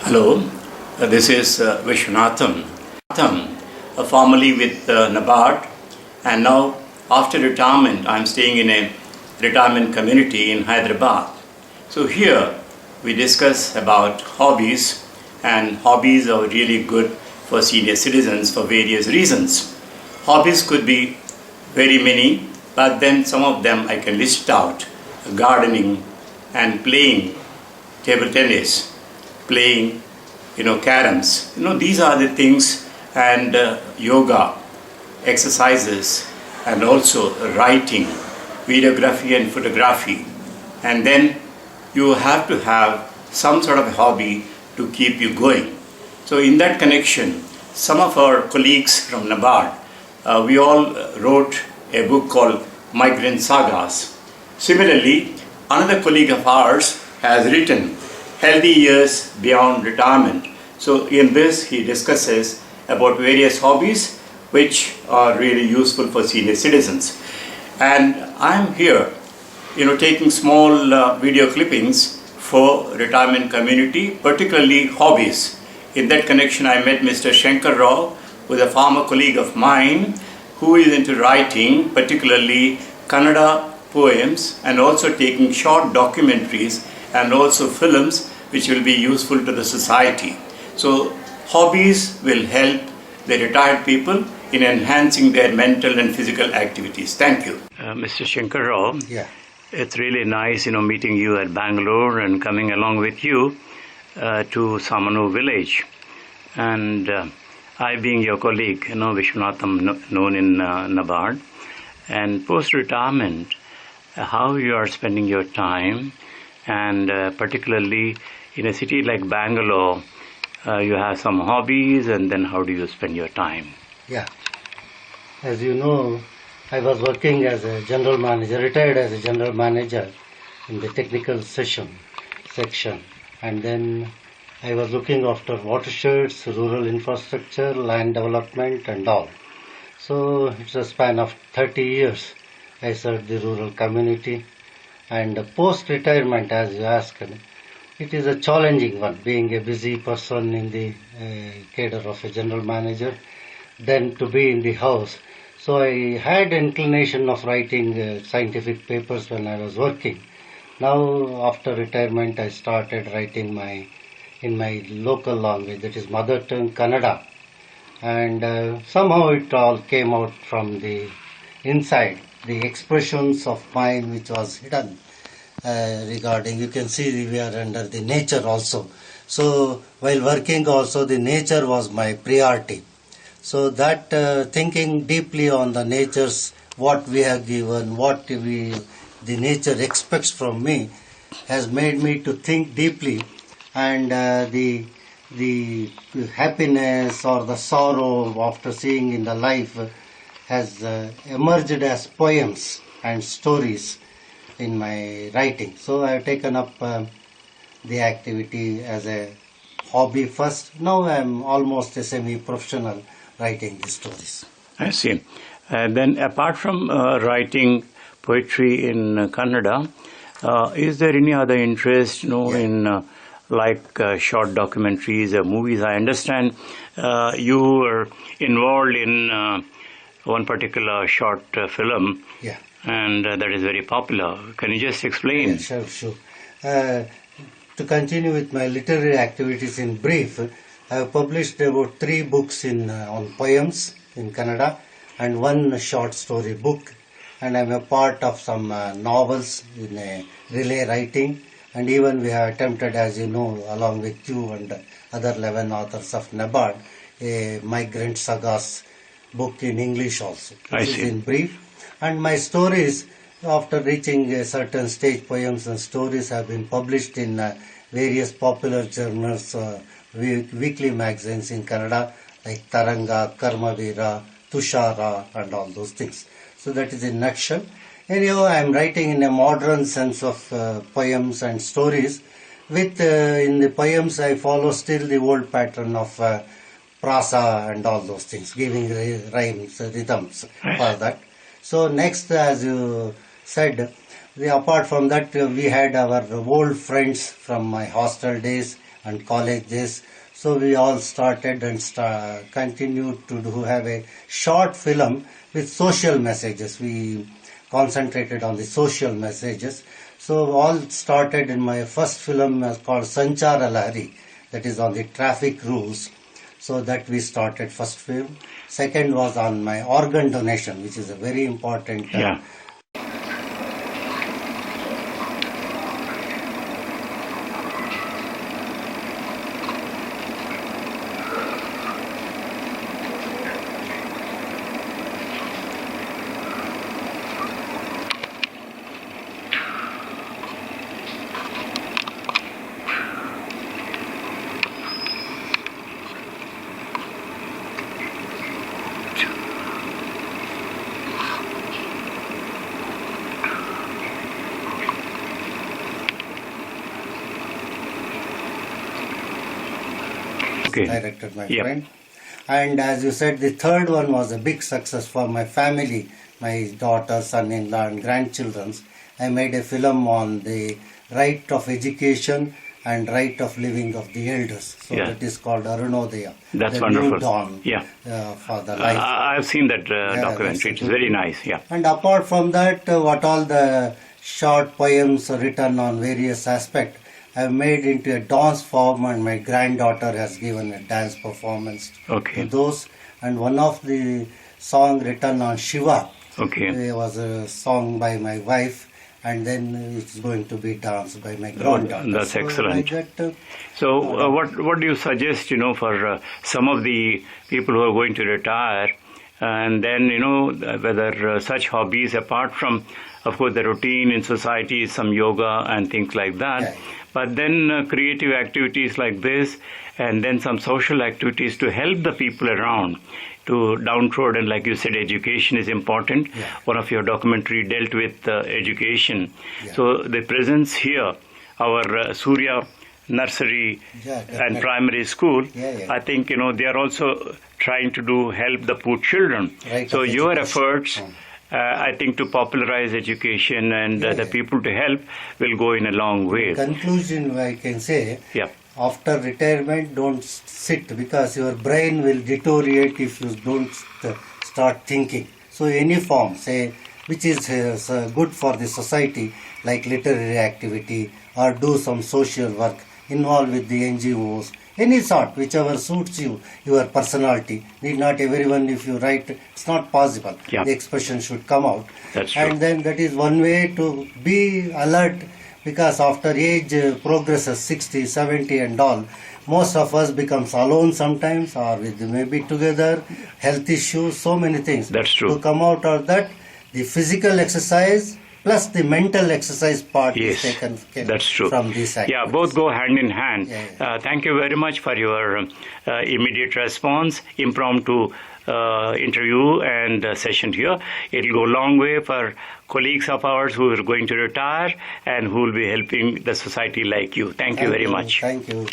Hello, this is Viswanatham, formerly with NABARD, and now after retirement I am staying in a retirement community in Hyderabad. So here we discuss about hobbies, and hobbies are really good for senior citizens for various reasons. Hobbies could be very many, but then some of them I can list out: gardening and playing table tennis, playing caroms. These are the things, and yoga, exercises, and also writing, videography and photography. And then you have to have some sort of hobby to keep you going. So in that connection, some of our colleagues from NABARD, we all wrote a book called Migrant Sagas. Similarly, another colleague of ours has written Healthy Years Beyond Retirement. So in this he discusses about various hobbies which are really useful for senior citizens. And I'm here, taking small video clippings for retirement community, particularly hobbies. In that connection, I met Mr. Shankara Rao, who is a former colleague of mine, who is into writing, particularly Kannada poems, and also taking short documentaries and also films which will be useful to the society. So hobbies will help the retired people in enhancing their mental and physical activities. Thank you. Mr. Shankara Rao, it's really nice meeting you at Bengalur and coming along with you to Samanur Village. And I being your colleague, Viswanatham, known in NABARD, and post-retirement, how you are spending your time, and particularly in a city like Bangalore, you have some hobbies, and then how do you spend your time? Yeah. As you know, I was working as a general manager, retired as a general manager in the technical section, and then I was looking after watersheds, rural infrastructure, land development and all. So it's a span of 30 years I served the rural community. And post-retirement, as you asked, it is a challenging one, being a busy person in the cadre of a general manager, then to be in the house. So I had inclination of writing scientific papers when I was working. Now after retirement I started writing in my local language, that is mother tongue Kannada. And somehow it all came out from the inside, the expressions of mine which was hidden. Regarding, you can see we are under the nature also. So while working also, the nature was my priority. So that thinking deeply on the natures, what we have given, the nature expects from me, has made me to think deeply, and the happiness or the sorrow after seeing in the life has emerged as poems and stories in my writing. So I have taken up the activity as a hobby first. Now I am almost a semi-professional writing the stories. I see. Then apart from writing poetry in Kannada, is there any other interest in short documentaries or movies? I understand you were involved in one particular short film. Yeah. And that is very popular. Can you just explain? Yeah, sure. To continue with my literary activities in brief, I have published about 3 books on poems in Kannada and 1 short story book, and I am a part of some novels in relay writing, and even we have attempted, as you know, along with you and other 11 authors of NABARD, a Migrant Sagas book in English also. I see. In brief. And my stories, after reaching a certain stage, poems and stories have been published in various popular journals, weekly magazines in Kannada, like Taranga, Karmavira, Tushara, and all those things. So that is in a nutshell. Anyhow, I am writing in a modern sense of poems and stories. In the poems, I follow still the old pattern of prasa and all those things, giving rhymes, rhythms for that. So next, as you said, apart from that, we had our old friends from my hostel days, and colleges. So we all started and continued to have a short film with social messages. We concentrated on the social messages. So all started in my first film called Sanchara Lahari, that is on the traffic rules. So that we started first film. Second was on my organ donation, which is a very important directed my friend. And as you said, the third one was a big success for my family, my daughter, son-in-law and grandchildren. I made a film on the right of education and right of living of the elders. So that is called Arunodaya. That's wonderful. New dawn for the life. I've seen that documentary. It's very nice. And apart from that, what all the short poems written on various aspects, I've made into a dance form, and my granddaughter has given a dance performance to those. And one of the song written on Shiva was a song by my wife, and then it's going to be danced by my granddaughter. That's excellent. So what do you suggest, for some of the people who are going to retire, and then, whether such hobbies, apart from, of course, the routine in society, some yoga and things like that, but then creative activities like this, and then some social activities to help the people around, to downtrodden, like you said, education is important. One of your documentary dealt with education. So the presence here, our Surya Nursery and Primary School, I think, they are also trying to help the poor children. So your efforts, I think, to popularize education and the people to help will go in a long way. In conclusion, I can say, after retirement, don't sit, because your brain will deteriorate if you don't start thinking. So any form, say, which is good for the society, like literary activity, or do some social work, involve with the NGOs, any sort, whichever suits you, your personality. Need not everyone, if you write, it's not possible. The expression should come out. That's true. And then that is one way to be alert, because after age progresses, 60, 70 and all, most of us becomes alone sometimes, or with maybe together, health issues, so many things. That's true. To come out of that, the physical exercise plus the mental exercise part is taken that's true. From this activity. Both go hand in hand. Thank you very much for your immediate response, impromptu interview and session here. It will go a long way for colleagues of ours who are going to retire and who will be helping the society like you. Thank you very much. Thank you.